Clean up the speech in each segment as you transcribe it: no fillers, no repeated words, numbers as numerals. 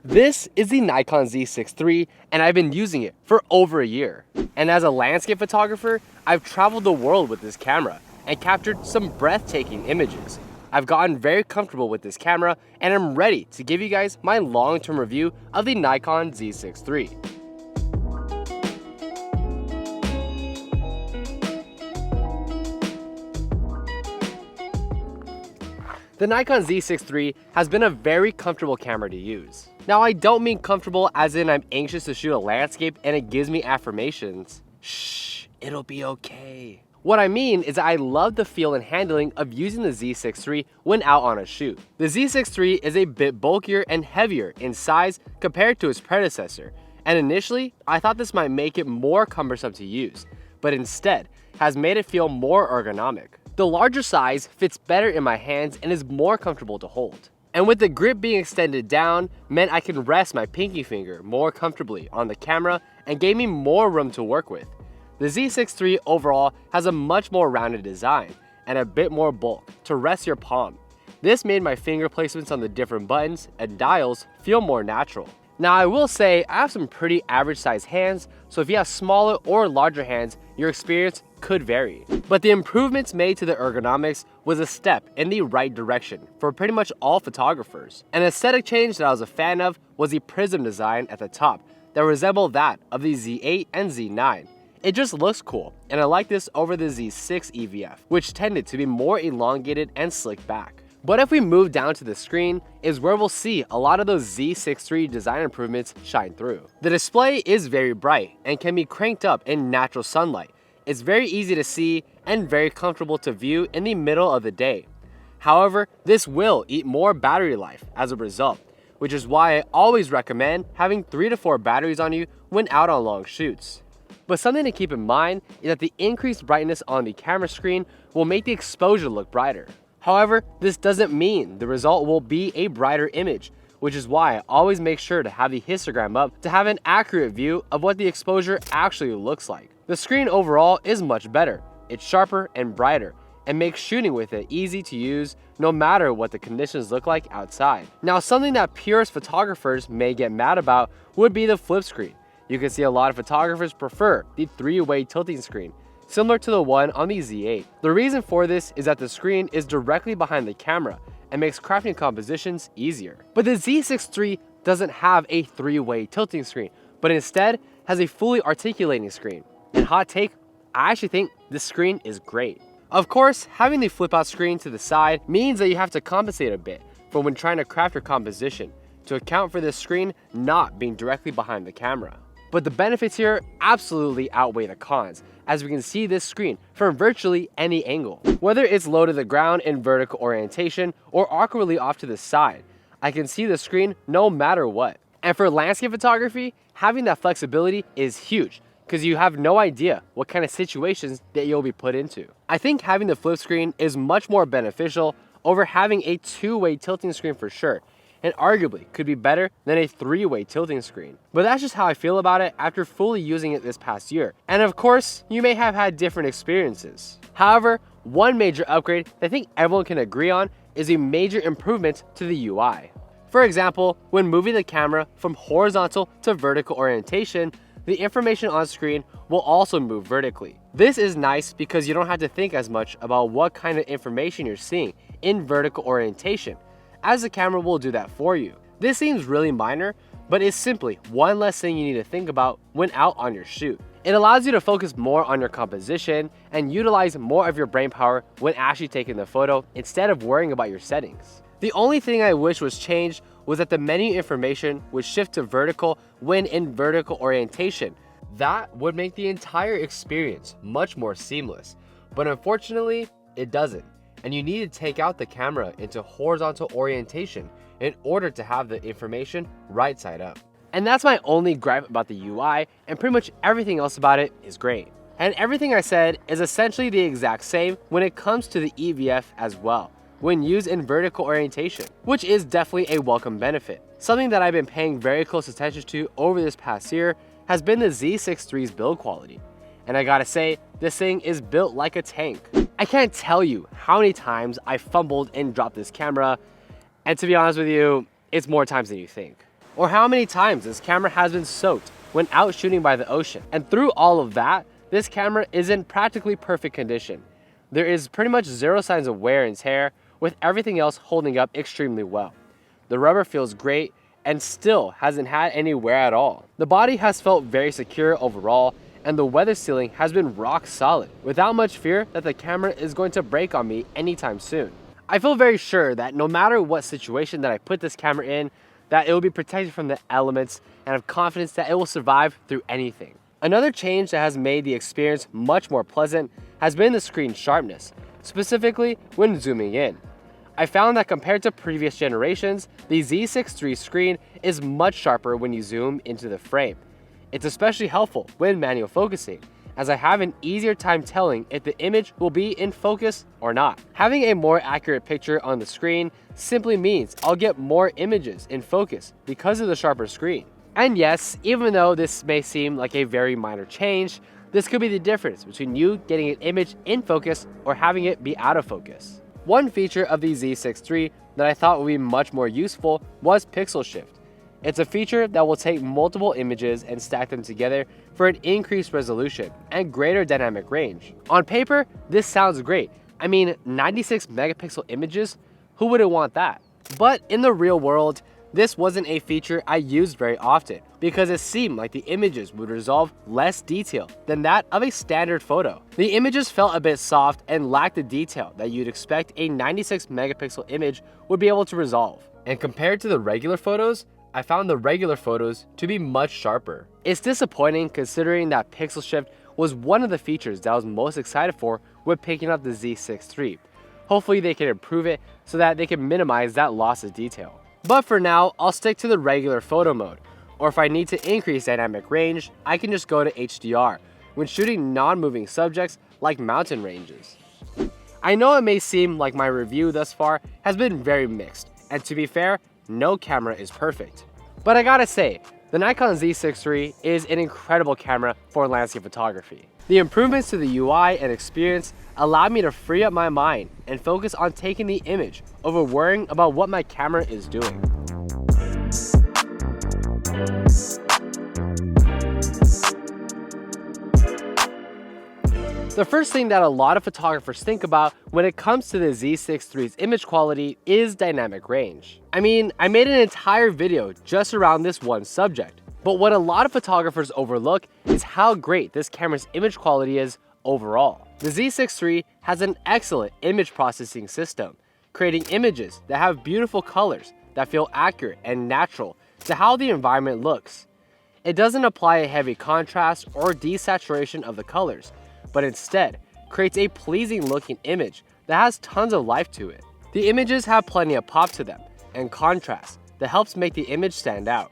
This is the Nikon Z6 III, and I've been using it for over a year. And as a landscape photographer, I've traveled the world with this camera and captured some breathtaking images. I've gotten very comfortable with this camera, and I'm ready to give you guys my long-term review of the Nikon Z6 III. The Nikon Z6 III has been a very comfortable camera to use. Now, I don't mean comfortable as in I'm anxious to shoot a landscape and it gives me affirmations. Shh, it'll be okay. What I mean is that I love the feel and handling of using the Z6 III when out on a shoot. The Z6 III is a bit bulkier and heavier in size compared to its predecessor, and initially I thought this might make it more cumbersome to use, but instead has made it feel more ergonomic. The larger size fits better in my hands and is more comfortable to hold. And with the grip being extended down, meant I can rest my pinky finger more comfortably on the camera and gave me more room to work with. The Z6 III overall has a much more rounded design and a bit more bulk to rest your palm. This made my finger placements on the different buttons and dials feel more natural. Now, I will say I have some pretty average sized hands, so if you have smaller or larger hands, your experience could vary. But the improvements made to the ergonomics was a step in the right direction for pretty much all photographers. An aesthetic change that I was a fan of was the prism design at the top that resembled that of the Z8 and Z9. It just looks cool, and I like this over the Z6 EVF, which tended to be more elongated and slicked back. But if we move down to the screen, is where we'll see a lot of those Z6 III design improvements shine through. The display is very bright and can be cranked up in natural sunlight. It's very easy to see and very comfortable to view in the middle of the day. However, this will eat more battery life as a result, which is why I always recommend having 3 to 4 batteries on you when out on long shoots. But something to keep in mind is that the increased brightness on the camera screen will make the exposure look brighter. However, this doesn't mean the result will be a brighter image, which is why I always make sure to have the histogram up to have an accurate view of what the exposure actually looks like. The screen overall is much better. It's sharper and brighter, and makes shooting with it easy to use no matter what the conditions look like outside. Now, something that purist photographers may get mad about would be the flip screen. You can see a lot of photographers prefer the 3-way tilting screen, similar to the one on the Z8. The reason for this is that the screen is directly behind the camera and makes crafting compositions easier. But the Z6 III doesn't have a 3-way tilting screen, but instead has a fully articulating screen. And hot take, I actually think this screen is great. Of course, having the flip out screen to the side means that you have to compensate a bit for when trying to craft your composition to account for this screen not being directly behind the camera. But the benefits here absolutely outweigh the cons, as we can see this screen from virtually any angle. Whether it's low to the ground in vertical orientation or awkwardly off to the side, I can see the screen no matter what. And for landscape photography, having that flexibility is huge, because you have no idea what kind of situations that you'll be put into. I think having the flip screen is much more beneficial over having a 2-way tilting screen for sure, and arguably could be better than a 3-way tilting screen. But that's just how I feel about it after fully using it this past year. And of course, you may have had different experiences. However, one major upgrade that I think everyone can agree on is a major improvement to the UI. For example, when moving the camera from horizontal to vertical orientation, the information on screen will also move vertically. This is nice because you don't have to think as much about what kind of information you're seeing in vertical orientation, as the camera will do that for you. This seems really minor, but it's simply one less thing you need to think about when out on your shoot. It allows you to focus more on your composition and utilize more of your brain power when actually taking the photo instead of worrying about your settings. The only thing I wish was changed was that the menu information would shift to vertical when in vertical orientation. That would make the entire experience much more seamless, but unfortunately, it doesn't. And you need to take out the camera into horizontal orientation in order to have the information right side up. And that's my only gripe about the UI, and pretty much everything else about it is great. And everything I said is essentially the exact same when it comes to the EVF as well, when used in vertical orientation, which is definitely a welcome benefit. Something that I've been paying very close attention to over this past year has been the Z6 III's build quality. And I gotta say, this thing is built like a tank. I can't tell you how many times I fumbled and dropped this camera, and to be honest with you, it's more times than you think. or how many times this camera has been soaked when out shooting by the ocean. And through all of that, this camera is in practically perfect condition. There is pretty much zero signs of wear and tear, with everything else holding up extremely well. The rubber feels great and still hasn't had any wear at all. The body has felt very secure overall, and the weather sealing has been rock solid, without much fear that the camera is going to break on me anytime soon. I feel very sure that no matter what situation that I put this camera in, that it will be protected from the elements, and have confidence that it will survive through anything. Another change that has made the experience much more pleasant has been the screen sharpness, specifically when zooming in. I found that compared to previous generations, the Z6 III screen is much sharper when you zoom into the frame. It's especially helpful when manual focusing, as I have an easier time telling if the image will be in focus or not. Having a more accurate picture on the screen simply means I'll get more images in focus because of the sharper screen. And yes, even though this may seem like a very minor change, this could be the difference between you getting an image in focus or having it be out of focus. One feature of the Z6 III that I thought would be much more useful was pixel shift. It's a feature that will take multiple images and stack them together for an increased resolution and greater dynamic range. On paper, this sounds great. I mean, 96 megapixel images, who wouldn't want that? But in the real world, this wasn't a feature I used very often because it seemed like the images would resolve less detail than that of a standard photo. The images felt a bit soft and lacked the detail that you'd expect a 96 megapixel image would be able to resolve. And compared to the regular photos, I found the regular photos to be much sharper. It's disappointing considering that pixel shift was one of the features that I was most excited for when picking up the Z6 III. Hopefully they can improve it so that they can minimize that loss of detail. But for now, I'll stick to the regular photo mode, or if I need to increase dynamic range, I can just go to HDR when shooting non-moving subjects like mountain ranges. I know it may seem like my review thus far has been very mixed, and to be fair, no camera is perfect. But I gotta say, the Nikon Z6 III is an incredible camera for landscape photography. The improvements to the UI and experience allowed me to free up my mind and focus on taking the image over worrying about what my camera is doing. The first thing that a lot of photographers think about when it comes to the Z6 III's image quality is dynamic range. I mean, I made an entire video just around this one subject, but what a lot of photographers overlook is how great this camera's image quality is overall. The Z6 III has an excellent image processing system, creating images that have beautiful colors that feel accurate and natural to how the environment looks. It doesn't apply a heavy contrast or desaturation of the colors, but instead creates a pleasing looking image that has tons of life to it. The images have plenty of pop to them and contrast that helps make the image stand out.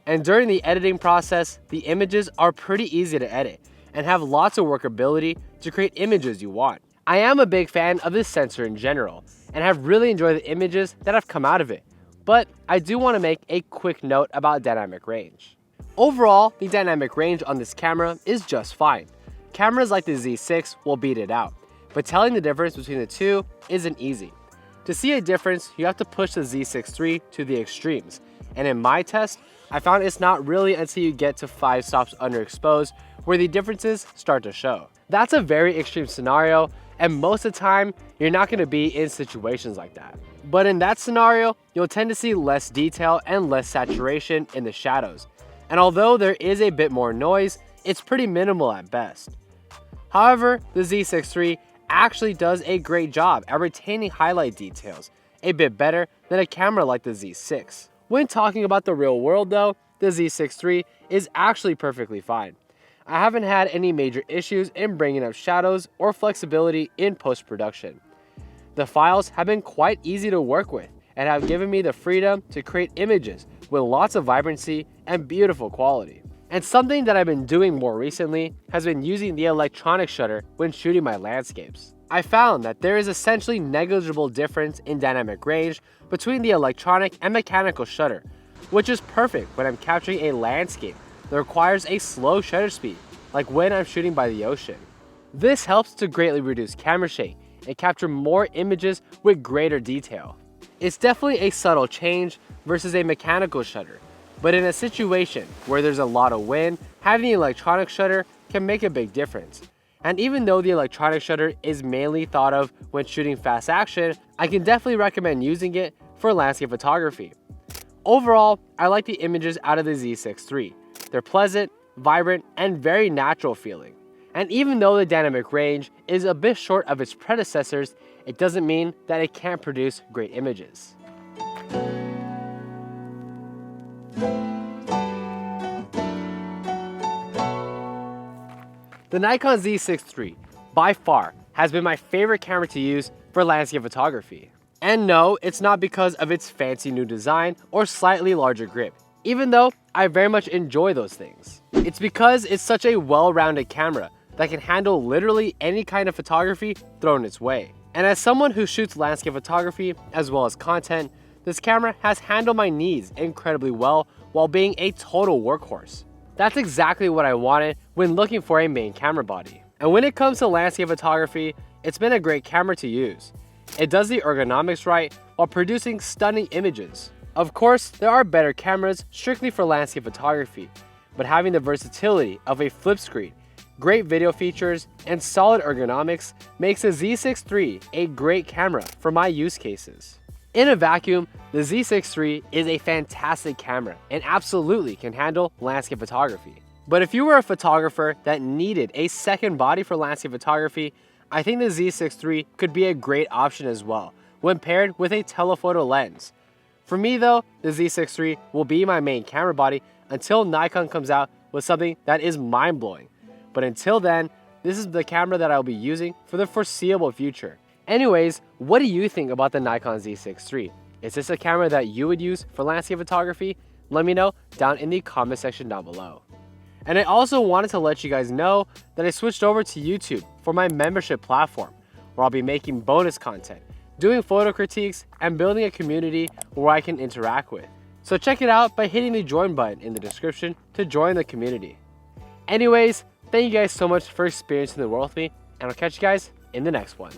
And during the editing process, the images are pretty easy to edit and have lots of workability to create images you want. I am a big fan of this sensor in general and have really enjoyed the images that have come out of it, but I do want to make a quick note about dynamic range. Overall, the dynamic range on this camera is just fine. Cameras like the Z6 will beat it out, but telling the difference between the two isn't easy. To see a difference, you have to push the Z6 III to the extremes, and in my test, I found it's not really until you get to 5 stops underexposed where the differences start to show. That's a very extreme scenario, and most of the time, you're not going to be in situations like that. But in that scenario, you'll tend to see less detail and less saturation in the shadows, and although there is a bit more noise, it's pretty minimal at best. However, the Z6 III actually does a great job at retaining highlight details, a bit better than a camera like the Z6. When talking about the real world though, the Z6 III is actually perfectly fine. I haven't had any major issues in bringing up shadows or flexibility in post-production. The files have been quite easy to work with and have given me the freedom to create images with lots of vibrancy and beautiful quality. And something that I've been doing more recently has been using the electronic shutter when shooting my landscapes. I found that there is essentially negligible difference in dynamic range between the electronic and mechanical shutter, which is perfect when I'm capturing a landscape that requires a slow shutter speed, like when I'm shooting by the ocean. This helps to greatly reduce camera shake and capture more images with greater detail. It's definitely a subtle change versus a mechanical shutter, But in a situation where there's a lot of wind, having the electronic shutter can make a big difference. And even though the electronic shutter is mainly thought of when shooting fast action, I can definitely recommend using it for landscape photography. Overall, I like the images out of the Z6 III. They're pleasant, vibrant, and very natural feeling. And even though the dynamic range is a bit short of its predecessors, it doesn't mean that it can't produce great images. The Nikon Z6 III, by far, has been my favorite camera to use for landscape photography. And no, it's not because of its fancy new design or slightly larger grip, even though I very much enjoy those things. It's because it's such a well-rounded camera that can handle literally any kind of photography thrown its way. And as someone who shoots landscape photography as well as content, this camera has handled my needs incredibly well while being a total workhorse. That's exactly what I wanted when looking for a main camera body. And when it comes to landscape photography, it's been a great camera to use. It does the ergonomics right while producing stunning images. Of course, there are better cameras strictly for landscape photography, but having the versatility of a flip screen, great video features, and solid ergonomics makes the Z6 III a great camera for my use cases. In a vacuum, the Z6 III is a fantastic camera and absolutely can handle landscape photography. But if you were a photographer that needed a second body for landscape photography, I think the Z6 III could be a great option as well, when paired with a telephoto lens. For me though, the Z6 III will be my main camera body until Nikon comes out with something that is mind-blowing. But until then, this is the camera that I'll be using for the foreseeable future. Anyways, what do you think about the Nikon Z6 III? Is this a camera that you would use for landscape photography? Let me know down in the comment section down below. And I also wanted to let you guys know that I switched over to YouTube for my membership platform, where I'll be making bonus content, doing photo critiques, and building a community where I can interact with. So check it out by hitting the join button in the description to join the community. Anyways, thank you guys so much for experiencing the world with me, and I'll catch you guys in the next one.